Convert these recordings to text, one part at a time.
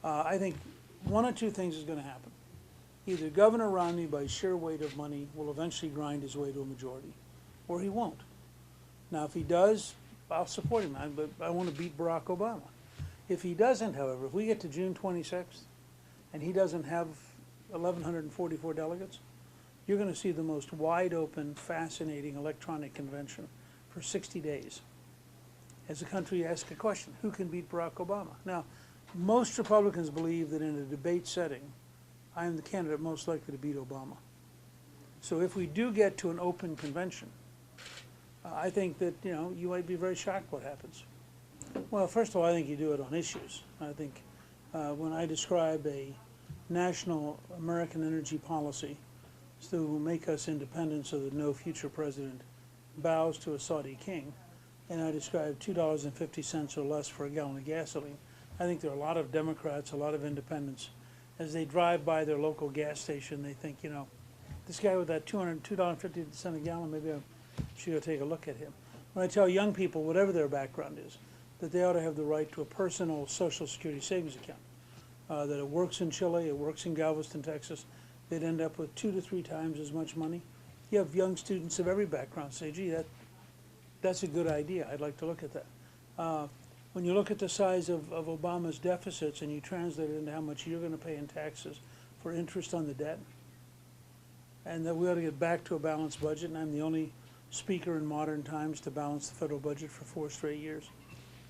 I think one or two things is going to happen. Either Governor Romney, by sheer weight of money, will eventually grind his way to a majority, or he won't. Now, if he does, I'll support him, but I want to beat Barack Obama. If he doesn't, however, if we get to June 26th and he doesn't have 1,144 delegates, you're going to see the most wide open, fascinating electronic convention for 60 days. As a country, ask a question: who can beat Barack Obama? Now, most Republicans believe that in a debate setting, I am the candidate most likely to beat Obama. So if we do get to an open convention, I think that, you might be very shocked what happens. Well, first of all, I think you do it on issues. I think when I describe a national American energy policy to make us independent so that no future president bows to a Saudi king, and I describe $2.50 or less for a gallon of gasoline, I think there are a lot of Democrats, a lot of independents, as they drive by their local gas station, they think, this guy with that $2.50 a gallon, maybe I should go take a look at him. When I tell young people, whatever their background is, that they ought to have the right to a personal Social Security savings account, that it works in Chile, it works in Galveston, Texas, they'd end up with 2 to 3 times as much money. You have young students of every background say, gee, that's a good idea, I'd like to look at that. When you look at the size of Obama's deficits and you translate it into how much you're going to pay in taxes for interest on the debt, and that we ought to get back to a balanced budget, and I'm the only speaker in modern times to balance the federal budget for 4 straight years,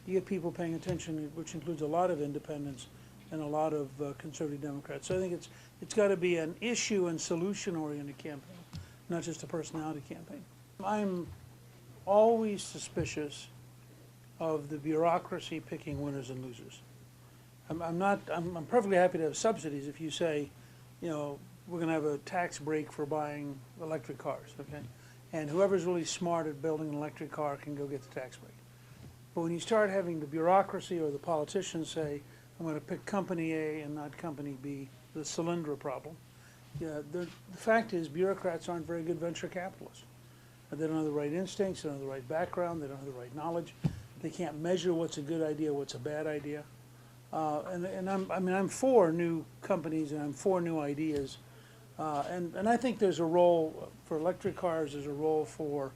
you get people paying attention, which includes a lot of independents and a lot of conservative Democrats. So I think it's got to be an issue and solution-oriented campaign, not just a personality campaign. I'm always suspicious of the bureaucracy picking winners and losers. I'm perfectly happy to have subsidies if you say, we're going to have a tax break for buying electric cars, okay? And whoever's really smart at building an electric car can go get the tax break. But when you start having the bureaucracy or the politicians say, I'm going to pick company A and not company B, the Solyndra problem, the fact is bureaucrats aren't very good venture capitalists. They don't have the right instincts, they don't have the right background, they don't have the right knowledge. They can't measure what's a good idea, what's a bad idea. And I'm for new companies and I'm for new ideas. And I think there's a role for electric cars, there's a role for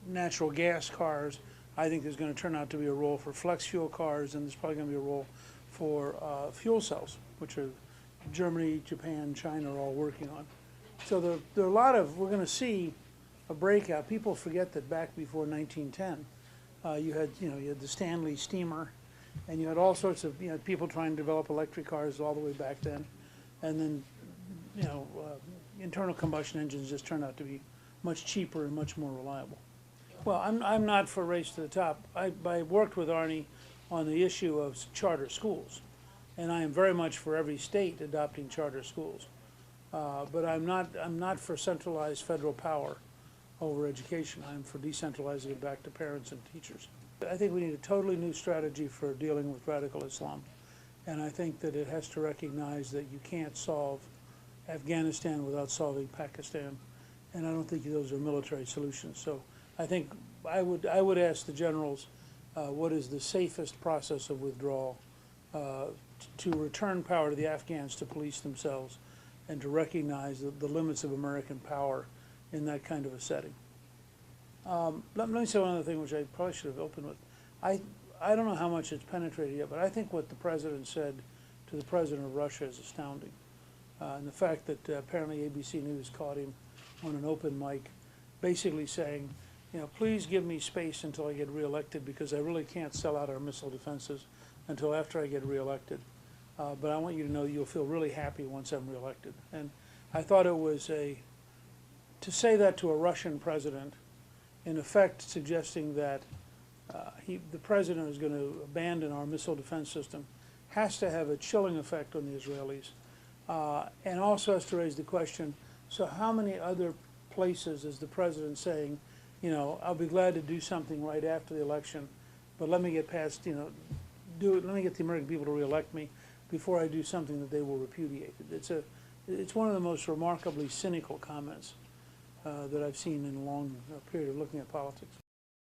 natural gas cars. I think there's going to turn out to be a role for flex fuel cars, and there's probably going to be a role for fuel cells, which are Germany, Japan, China are all working on. So there are a lot of, we're going to see a breakout. People forget that back before 1910, you had the Stanley steamer, and you had all sorts of people trying to develop electric cars all the way back then, and then internal combustion engines just turned out to be much cheaper and much more reliable. Well, I'm not for race to the top. I worked with Arnie on the issue of charter schools, and I am very much for every state adopting charter schools. But I'm not for centralized federal power over education. I'm for decentralizing it back to parents and teachers. I think we need a totally new strategy for dealing with radical Islam, and I think that it has to recognize that you can't solve Afghanistan without solving Pakistan, and I don't think those are military solutions. So I think I would ask the generals what is the safest process of withdrawal to return power to the Afghans to police themselves and to recognize the limits of American power in that kind of a setting. Let me say one other thing, which I probably should have opened with. I don't know how much it's penetrated yet, but I think what the president said to the president of Russia is astounding. And the fact that apparently ABC News caught him on an open mic basically saying, please give me space until I get reelected because I really can't sell out our missile defenses until after I get reelected. But I want you to know you'll feel really happy once I'm reelected. And I thought it was to say that to a Russian president, in effect suggesting that the president is going to abandon our missile defense system, has to have a chilling effect on the Israelis. And also has to raise the question, so how many other places is the president saying, I'll be glad to do something right after the election, but let me get past, let me get the American people to reelect me before I do something that they will repudiate. It's one of the most remarkably cynical comments that I've seen in a long period of looking at politics.